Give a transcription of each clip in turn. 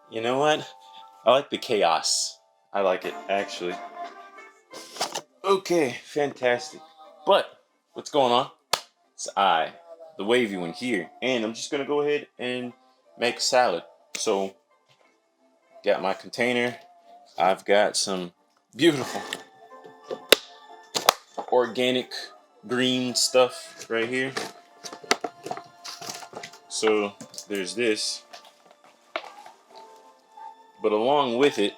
You know what? I like the chaos. I like it, actually. Okay, fantastic. But, what's going on? It's I, the wavy one here. And I'm just going to go ahead and make a salad. So, got my container. I've got some beautiful organic green stuff right here. So, there's this. But along with it,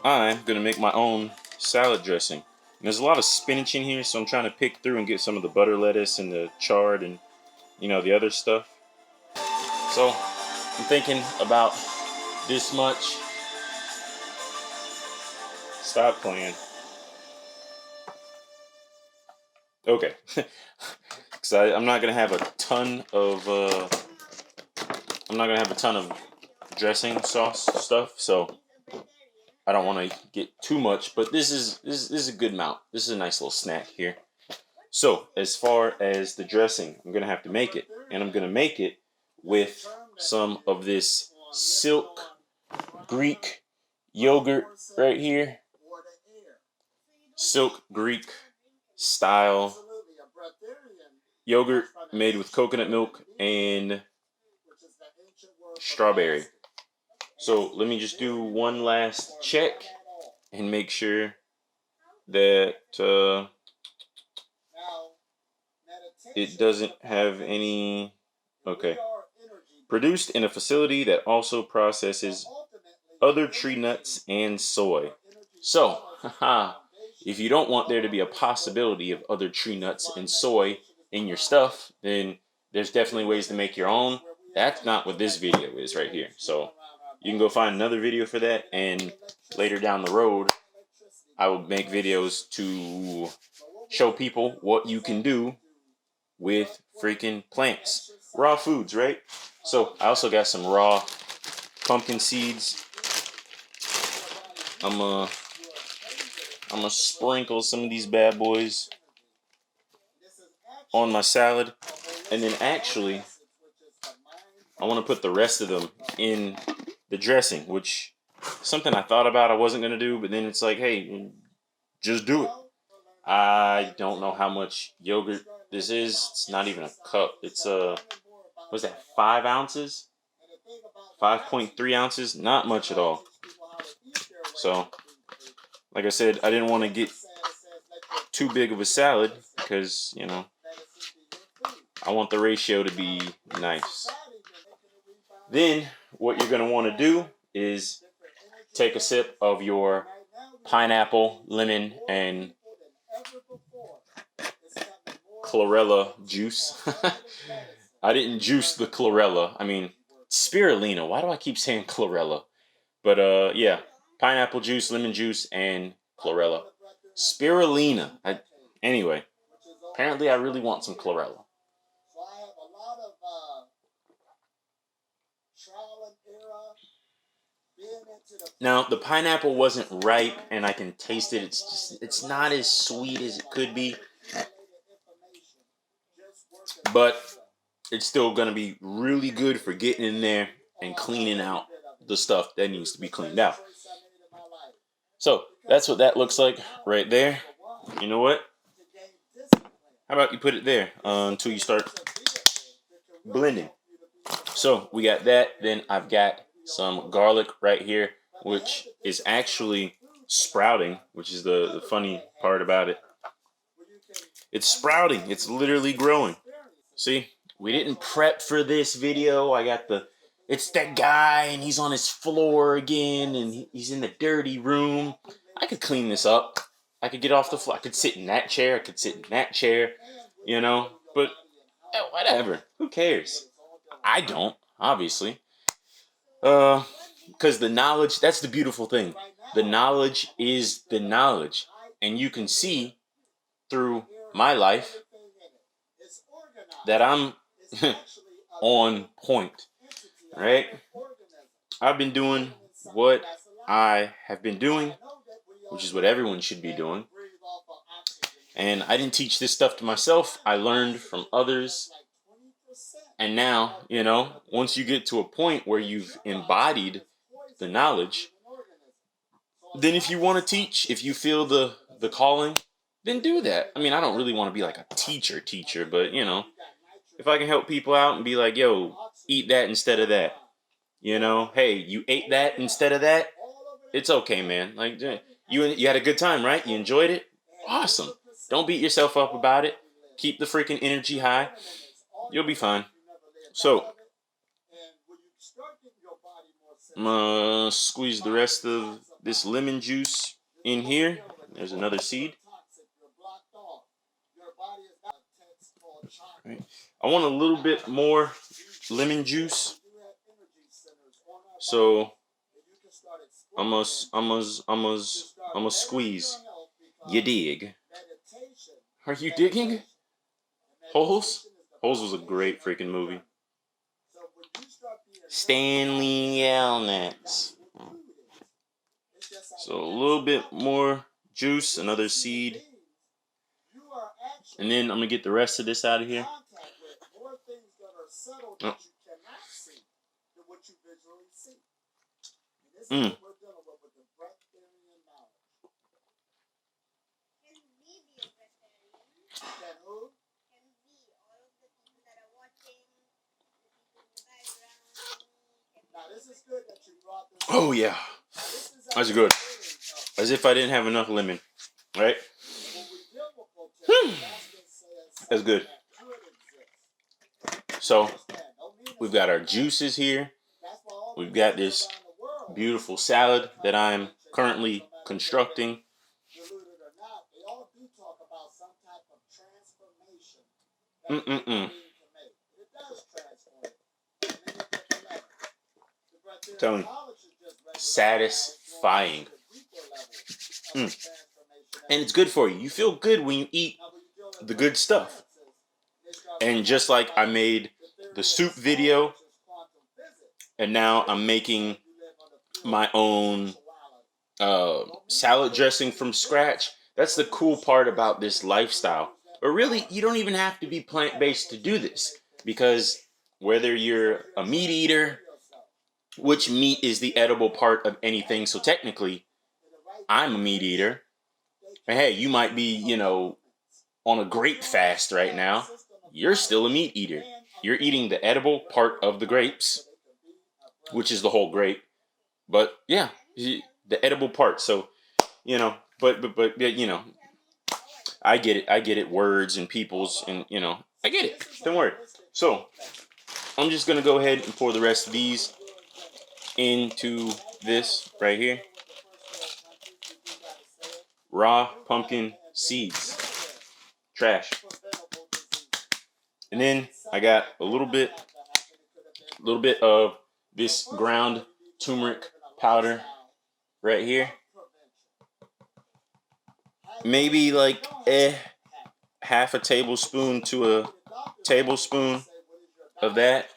I'm going to make my own salad dressing. And there's a lot of spinach in here, so I'm trying to pick through and get some of the butter lettuce and the chard and, the other stuff. So, I'm thinking about this much. Stop playing. Okay. Because I'm not going to have a ton of, dressing sauce stuff, so I don't want to get too much, but this is a good amount. This is a nice little snack here. So, as far as the dressing, I'm going to have to make it. And I'm going to make it with some of this silk Greek yogurt right here. Silk Greek style yogurt made with coconut milk and strawberry. So, let me just do one last check and make sure that it doesn't have any. Okay. Produced in a facility that also processes other tree nuts and soy. So, if you don't want there to be a possibility of other tree nuts and soy in your stuff, then there's definitely ways to make your own. That's not what this video is right here. So, you can go find another video for that, and later down the road, I will make videos to show people what you can do with freaking plants. Raw foods, right? So, I also got some raw pumpkin seeds. I'm gonna sprinkle some of these bad boys on my salad. And then actually, I want to put the rest of them in the dressing, which something I thought about I wasn't going to do, but then it's like, hey, just do it. I don't know how much yogurt this is. It's not even a cup. It's what's that, 5 ounces? 5.3 ounces? Not much at all. So, like I said, I didn't want to get too big of a salad because, I want the ratio to be nice. Then, what you're going to want to do is take a sip of your pineapple, lemon, and chlorella juice. I didn't juice the chlorella. I mean, spirulina. Why do I keep saying chlorella? But, yeah. Pineapple juice, lemon juice, and chlorella. Spirulina. Anyway, apparently I really want some chlorella. Now, the pineapple wasn't ripe, and I can taste it. It's not as sweet as it could be. But it's still going to be really good for getting in there and cleaning out the stuff that needs to be cleaned out. So, that's what that looks like right there. You know what? How about you put it there until you start blending? So, we got that. Then I've got some garlic right here, which is actually sprouting, which is the funny part about it. It's sprouting. It's literally growing. See, we didn't prep for this video. It's that guy, and he's on his floor again, and he's in the dirty room. I could clean this up. I could get off the floor. I could sit in that chair. I could sit in that chair, But, whatever. Who cares? I don't, obviously. Because the knowledge, that's the beautiful thing. The knowledge is the knowledge. And you can see through my life that I'm on point, right? I've been doing what I have been doing, which is what everyone should be doing. And I didn't teach this stuff to myself. I learned from others. And now, once you get to a point where you've embodied the knowledge, then if you want to teach, if you feel the calling, then do that. I mean, I don't really want to be like a teacher, but if I can help people out and be like, yo, eat that instead of that. Hey, you ate that instead of that. It's okay, man. Like, you had a good time, right? You enjoyed it? Awesome. Don't beat yourself up about it. Keep the freaking energy high. You'll be fine. So, I'm gonna squeeze the rest of this lemon juice in here. There's another seed. Right. I want a little bit more lemon juice. So I'm gonna squeeze. You dig? Are you digging? Holes? Holes was a great freaking movie. Stanley Yelnats. So a little bit more juice, another seed. And then I'm gonna get the rest of this out of here. Oh. Mm. Oh yeah, that's good. As if I didn't have enough lemon, right? That's good. So we've got our juices here. We've got this beautiful salad that I'm currently constructing. Telling you, satisfying. And it's good for you. You feel good when you eat the good stuff. And just like I made the soup video, and now I'm making my own salad dressing from scratch. That's the cool part about this lifestyle. But really, you don't even have to be plant-based to do this, because whether you're a meat eater, which meat is the edible part of anything, so technically I'm a meat eater, and hey, you might be on a grape fast right now. You're still a meat eater. You're eating the edible part of the grapes, which is the whole grape. But yeah, the edible part. So, but I get it. I get it. Words and peoples, and I get it. Don't worry. So I'm just gonna go ahead and pour the rest of these into this right here. Raw pumpkin seeds. Trash. And then I got a little bit of this ground turmeric powder right here. Maybe like half a tablespoon to a tablespoon of that.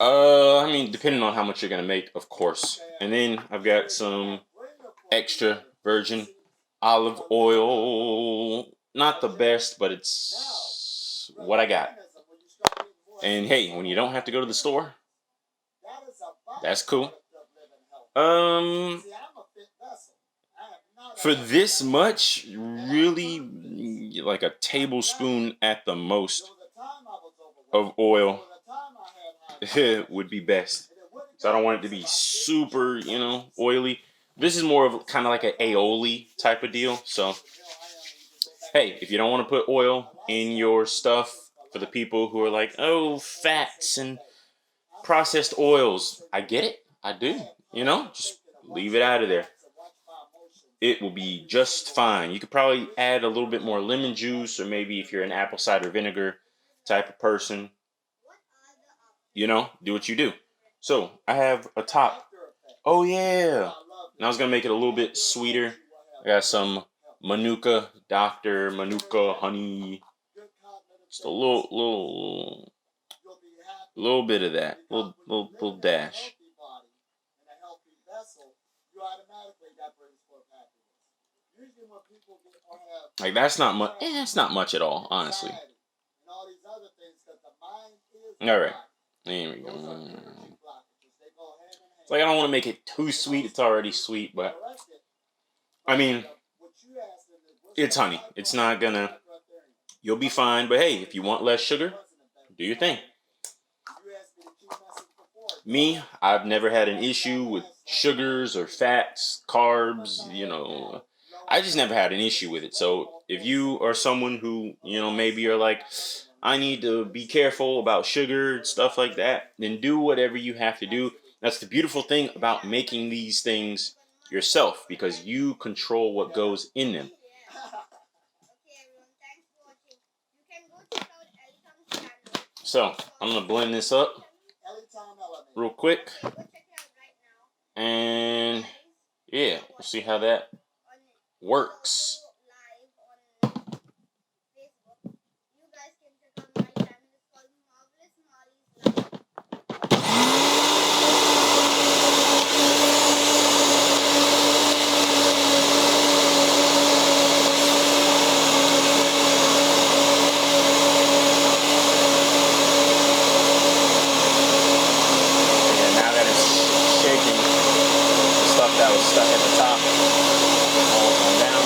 I mean, depending on how much you're gonna make, of course. And then I've got some extra virgin olive oil. Not the best, but it's what I got. And hey, when you don't have to go to the store, that's cool. For this much, really, like a tablespoon at the most of oil would be best. So I don't want it to be super, oily. This is more of kind of like an aioli type of deal. So, hey, if you don't want to put oil in your stuff, for the people who are like, oh, fats and processed oils, I get it. I do. Just leave it out of there. It will be just fine. You could probably add a little bit more lemon juice, or maybe if you're an apple cider vinegar type of person, do what you do. So I have a top. Oh yeah. And I was going to make it a little bit sweeter. I got some Dr. Manuka honey. Just a little bit of that. Little dash. Like that's not much. It's not much at all, honestly. All right. There we go. It's like I don't want to make it too sweet. It's already sweet, but I mean, it's honey. It's not gonna. You'll be fine. But hey, if you want less sugar, do your thing. Me, I've never had an issue with sugars or fats, carbs, I just never had an issue with it. So if you are someone who, maybe you're like, I need to be careful about sugar and stuff like that, then do whatever you have to do. That's the beautiful thing about making these things yourself, because you control what goes in them. So I'm going to blend this up real quick. And yeah, we'll see how that works. That was stuck at the top. All come down.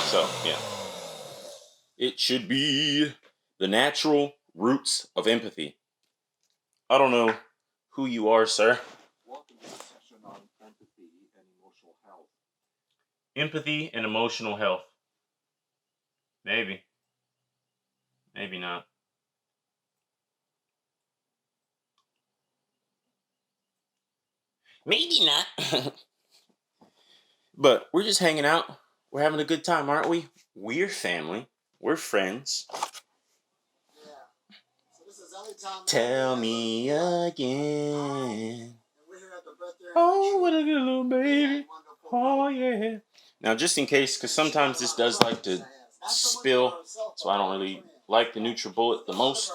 So, yeah. It should be the natural roots of empathy. I don't know who you are, sir. Welcome to the session on empathy and emotional health. Empathy and emotional health. Maybe. Maybe not. Maybe not. But we're just hanging out. We're having a good time, aren't we? We're family. We're friends. Yeah. So this is Tell me again. Oh, what a good little baby. Oh, yeah. Now, just in case, because sometimes this does like to spill, so I don't really like the NutriBullet the most,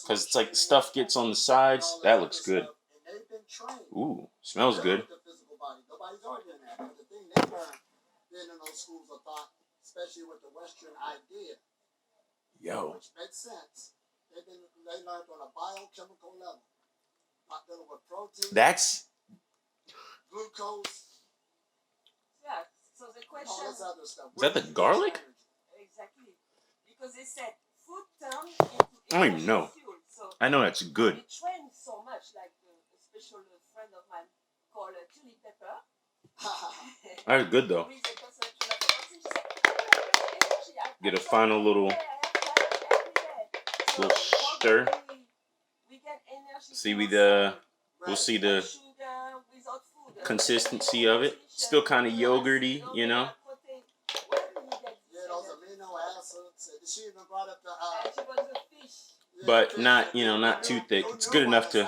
because it's like the stuff gets on the sides. That looks good. Ooh, smells good. Nobody's arguing that. But the thing they learned then in those schools of thought, especially with the Western idea, which makes sense. They learned on a biochemical level. Not dealing with protein. That's glucose. Yeah. So the question. All this other stuff. Is that the garlic? Exactly. Because they said food turned into. I don't even know. Fuel, so I know that's good. It trained so much, like a special friend of mine called chili pepper. That's good though. Get a final little stir. See we'll see the consistency of it. Still kind of yogurty, But not, not too thick. It's good enough to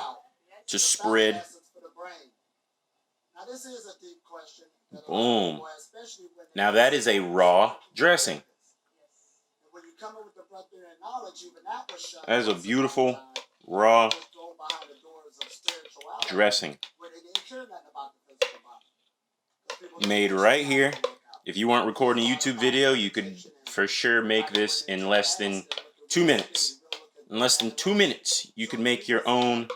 spread. Now, this is a deep question. Boom. Now that is a raw dressing. That is a beautiful raw dressing. Made right here. If you weren't recording a YouTube video, you could for sure make this in less than 2 minutes. In less than 2 minutes, you could make your own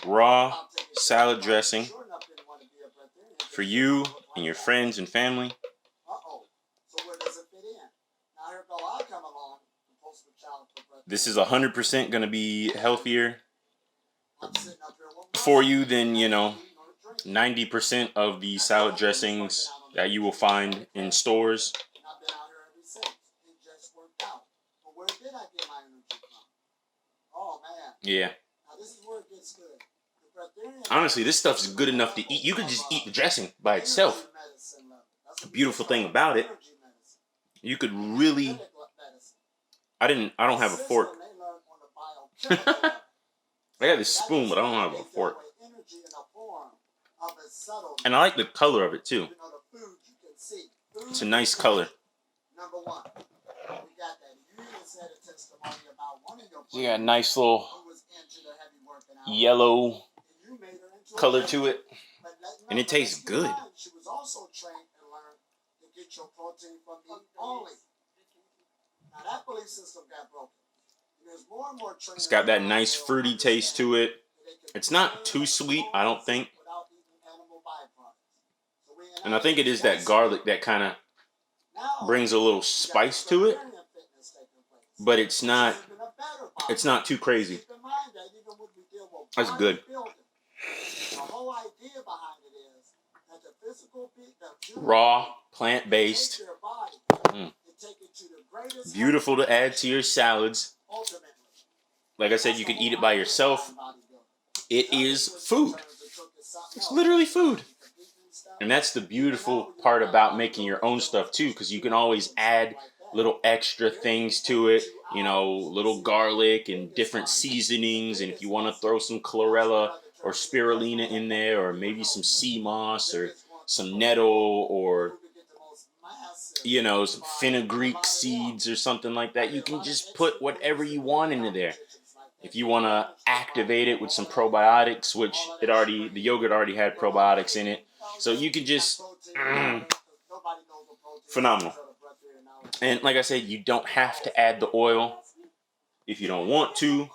raw salad dressing for you and your friends and family. This is 100% going to be healthier for you than, 90% of the salad dressings that you will find in stores. Yeah. Honestly, this stuff is good enough to eat. You could just eat the dressing by itself. The beautiful thing about it, you could really. I don't have a fork. I got this spoon, but I don't have a fork. And I like the color of it too. It's a nice color. You got a nice little yellow color to it, and it tastes good. It's got that nice fruity taste to it. It's not too sweet, I don't think. And I think it is that garlic that kind of brings a little spice to it, but it's not too crazy. That's good. Raw, plant-based. Beautiful to add to your salads. Like I said, you can eat it by yourself. It is food. It's literally food. And that's the beautiful part about making your own stuff too, because you can always add little extra things to it, you know, little garlic and different seasonings. And if you want to throw some chlorella or spirulina in there, or maybe some sea moss or some nettle, or, you know, some fenugreek seeds or something like that, you can just put whatever you want into there. If you want to activate it with some probiotics, which the yogurt already had probiotics in it, so you can just phenomenal. And like I said, you don't have to add the oil if you don't want to.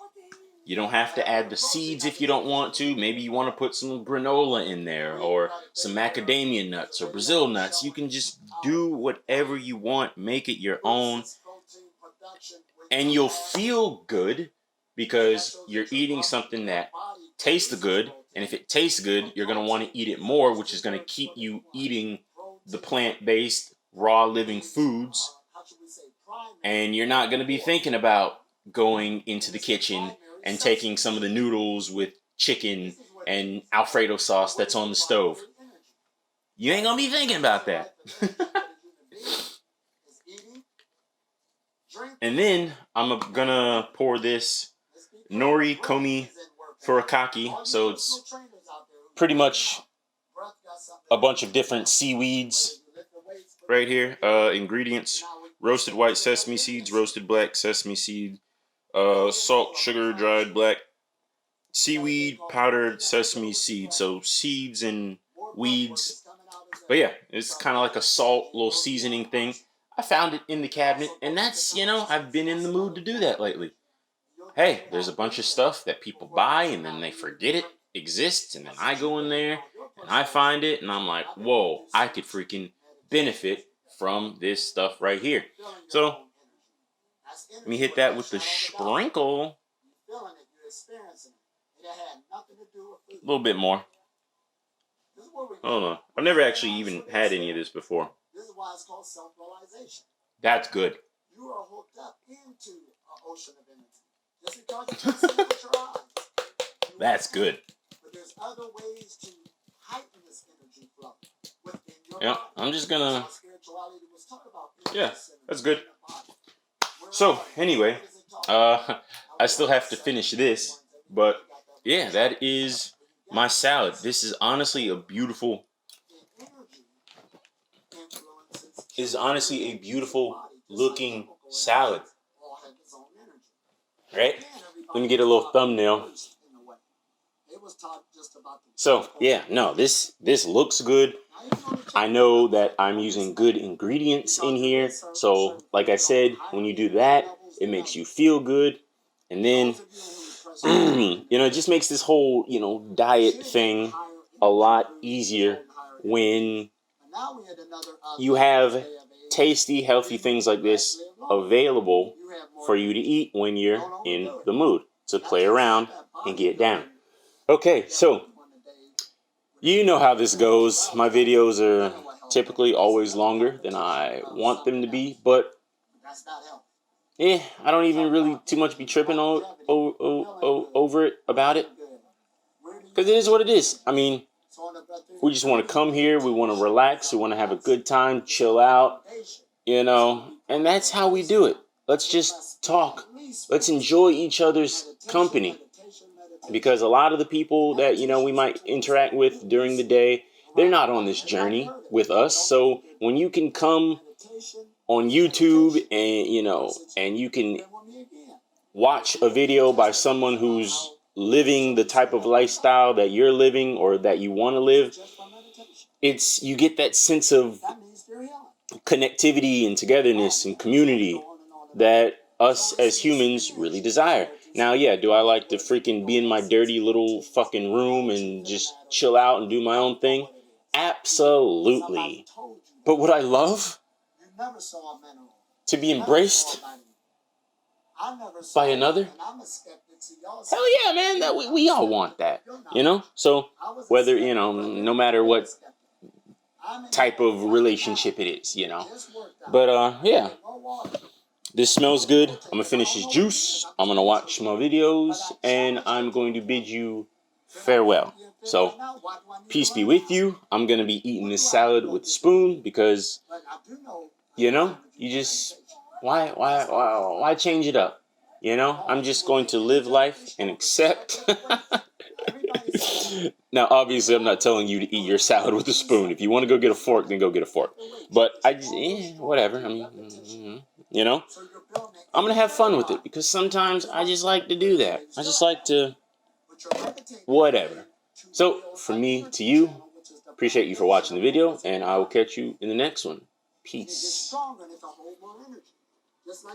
You don't have to add the seeds if you don't want to. Maybe you want to put some granola in there, or some macadamia nuts or Brazil nuts. You can just do whatever you want, make it your own, and you'll feel good because you're eating something that tastes good. And if it tastes good, you're going to want to eat it more, which is going to keep you eating the plant-based, raw living foods. And you're not going to be thinking about going into the kitchen and taking some of the noodles with chicken and Alfredo sauce that's on the stove. You ain't going to be thinking about that. And then I'm going to pour this nori komi furikake. So it's pretty much a bunch of different seaweeds right here. Ingredients: roasted white sesame seeds, roasted black sesame seed, salt, sugar, dried black seaweed, powdered sesame seeds. So seeds and weeds. But yeah, it's kind of like a salt, little seasoning thing. I found it in the cabinet, and that's, you know, I've been in the mood to do that lately. Hey, there's a bunch of stuff that people buy and then they forget it exists, and then I go in there and I find it and I'm like, whoa, I could freaking benefit from this stuff right here. So let me hit that with the sprinkle. A little bit more. Hold on. I've never actually even had any of this before. This is why it's called self-realization. That's good. You are hooked up into an ocean of energy. Just because you can see with your eyes. That's good. But there's other ways to heighten this energy flow within your body. I'm just gonna. Yeah, that's good. So anyway, I still have to finish this, but yeah, that is my salad. This is honestly a beautiful. Is honestly a beautiful looking salad. Right? Let me get a little thumbnail. So yeah, no, this looks good. I know that I'm using good ingredients in here. So like I said, when you do that, it makes you feel good. And then, you know, it just makes this whole, you know, diet thing a lot easier when you have tasty, healthy things like this available for you to eat when you're in the mood to play around and get down. Okay, so you know how this goes. My videos are typically always longer than I want them to be, but I don't even really too much be tripping over it about it, because it is what it is. I mean, we just want to come here, we want to relax, we want to have a good time, chill out, you know, and that's how we do it. Let's just talk. Let's enjoy each other's company, because a lot of the people that, you know, we might interact with during the day, they're not on this journey with us. So when you can come on YouTube and, you know, and you can watch a video by someone who's living the type of lifestyle that you're living or that you want to live, you get that sense of connectivity and togetherness and community that us as humans really desire. Now, yeah, do I like to freaking be in my dirty little fucking room and just chill out and do my own thing? Absolutely. But would I love to be embraced by another? Hell yeah, man. That we all want that, you know? So whether, no matter what type of relationship it is, But yeah. This smells good. I'm gonna finish this juice. I'm gonna watch my videos, and I'm going to bid you farewell. So, peace be with you. I'm gonna be eating this salad with a spoon because, you just why change it up? I'm just going to live life and accept. Now, obviously, I'm not telling you to eat your salad with a spoon. If you want to go get a fork, then go get a fork. But whatever. I mean, I'm going to have fun with it because sometimes I just like to do that. I just like to, whatever. So, from me to you, appreciate you for watching the video, and I will catch you in the next one. Peace.